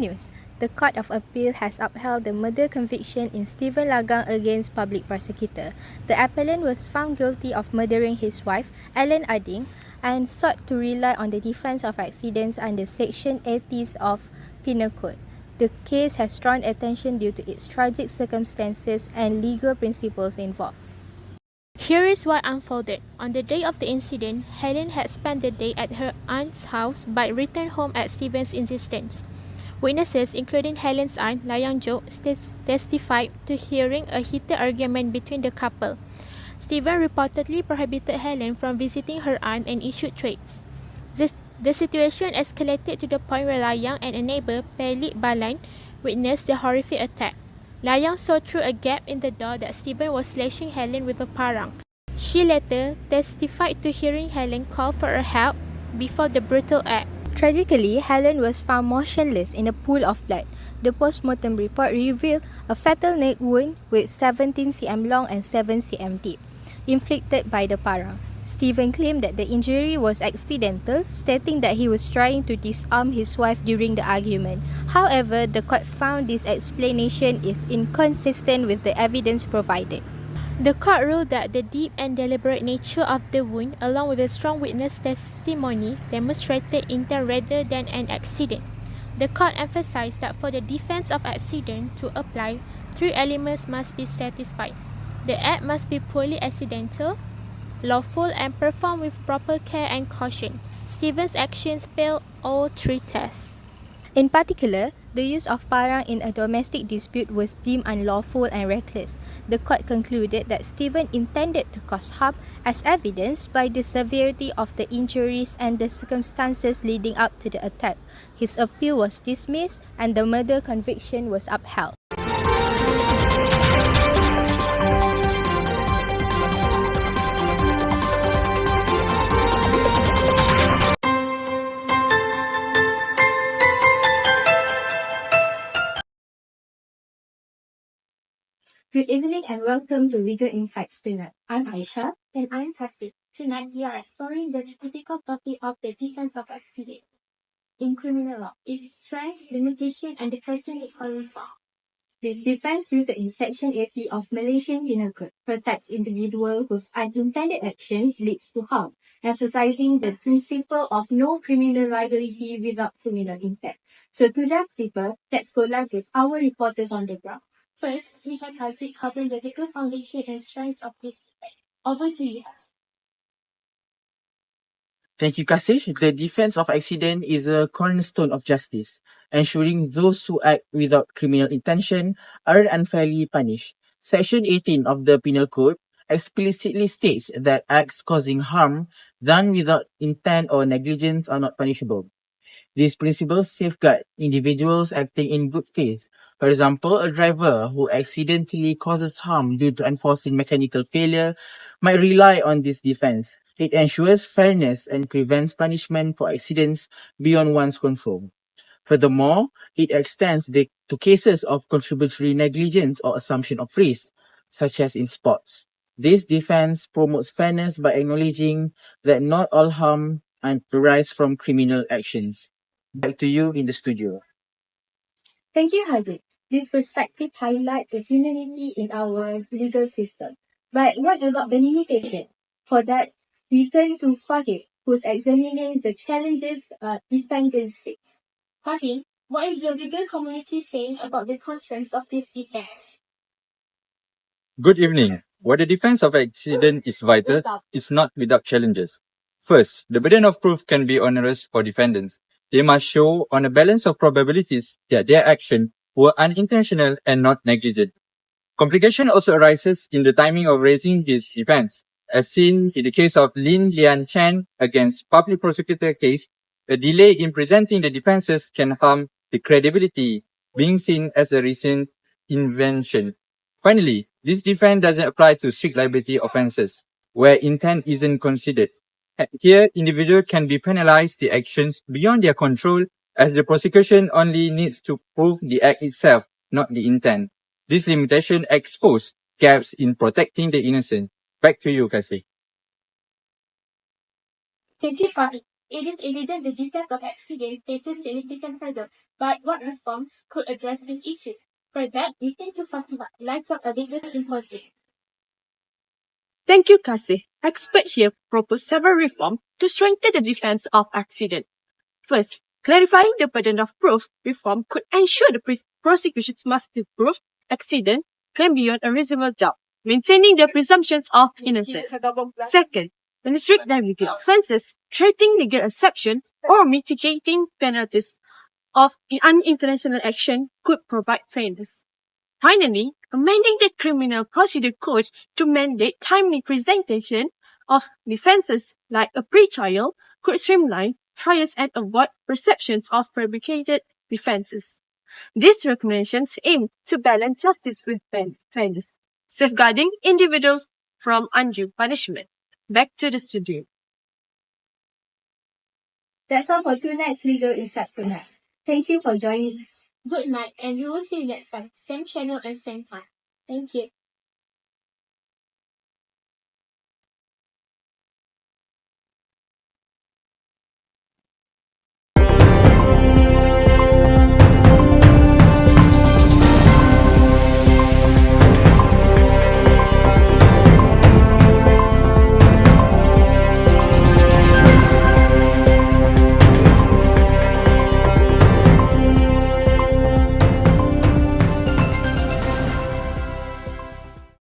news. The Court of Appeal has upheld the murder conviction in Stephen Lagang against public prosecutor. The appellant was found guilty of murdering his wife, Ellen Ading, and sought to rely on the defence of accidents under Section 80 of Penal Code. The case has drawn attention due to its tragic circumstances and legal principles involved. Here is what unfolded. On the day of the incident, Helen had spent the day at her aunt's house but returned home at Stephen's insistence. Witnesses, including Helen's aunt, Layang Jo, testified to hearing a heated argument between the couple. Stephen reportedly prohibited Helen from visiting her aunt and issued threats. The situation escalated to the point where Layang and a neighbor, Pelik Balan, witnessed the horrific attack. Layang saw through a gap in the door that Stephen was slashing Helen with a parang. She later testified to hearing Helen call for help before the brutal act. Tragically, Helen was found motionless in a pool of blood. The post-mortem report revealed a fatal neck wound with 17 cm long and 7 cm deep, inflicted by the parang. Stephen claimed that the injury was accidental, stating that he was trying to disarm his wife during the argument. However, the court found this explanation is inconsistent with the evidence provided. The court ruled that the deep and deliberate nature of the wound, along with a strong witness testimony, demonstrated intent rather than an accident. The court emphasized that for the defense of accident to apply, 3 elements must be satisfied. The act must be purely accidental, lawful, and performed with proper care and caution. Stephen's actions failed all 3 tests. In particular, the use of parang in a domestic dispute was deemed unlawful and reckless. The court concluded that Stephen intended to cause harm as evidenced by the severity of the injuries and the circumstances leading up to the attack. His appeal was dismissed and the murder conviction was upheld. Good evening and welcome to Legal Insights tonight. I'm Aisha. And I'm Tasif. Tonight we are exploring the critical topic of the defense of accident in criminal law, its strengths, limitations, and the question it calls for. This defense, rooted in Section 80 of Malaysian Penal Code, protects individuals whose unintended actions leads to harm, emphasizing the principle of no criminal liability without criminal intent. So to dive deeper, let's go live with our reporters on the ground. First, we have Haziq covering the legal foundation and strengths of this defense. Over to you, Haziq. Thank you, Kasih. The defense of accident is a cornerstone of justice, ensuring those who act without criminal intention are unfairly punished. Section 18 of the Penal Code explicitly states that acts causing harm done without intent or negligence are not punishable. These principles safeguard individuals acting in good faith. For example, a driver who accidentally causes harm due to unforeseen mechanical failure might rely on this defense. It ensures fairness and prevents punishment for accidents beyond one's control. Furthermore, it extends to cases of contributory negligence or assumption of risk, such as in sports. This defense promotes fairness by acknowledging that not all harm arises from criminal actions. Back to you in the studio. Thank you, Haziq. This perspective highlights the humanity in our legal system. But what about the limitation? For that, we turn to Fahim, who's examining the challenges defendants face. Fahim, what is the legal community saying about the concerns of this defense? Good evening. While the defense of accident is vital, it's not without challenges. First, the burden of proof can be onerous for defendants. They must show on a balance of probabilities that their actions were unintentional and not negligent. Complication also arises in the timing of raising this defense. As seen in the case of Lin Lian Chen against public prosecutor case, a delay in presenting the defenses can harm the credibility, being seen as a recent invention. Finally, this defense doesn't apply to strict liability offences, where intent isn't considered. Here, individuals can be penalized the actions beyond their control, as the prosecution only needs to prove the act itself, not the intent. This limitation exposes gaps in protecting the innocent. Back to you, Kasih. Thank you, Fahim. It is evident the defense of accident faces significant hurdles, but what reforms could address these issues? For that, we turn to Fatima, lifelong a legal symposium. Thank you, Kasih. Experts here propose several reforms to strengthen the defense of accident. First, clarifying the burden of proof reform could ensure the prosecutions must disprove accident claim beyond a reasonable doubt, maintaining the presumptions of innocence. Second, restrict legal offences, creating legal exception or mitigating penalties of unintentional action could provide fairness. Finally, amending the Criminal Procedure Code to mandate timely presentation of defences like a pre-trial could streamline trials and avoid perceptions of fabricated defences. These recommendations aim to balance justice with fairness, safeguarding individuals from undue punishment. Back to the studio. That's all for tonight's Legal Insight tonight. Thank you for joining us. Good night, and we will see you next time. Same channel and same time. Thank you.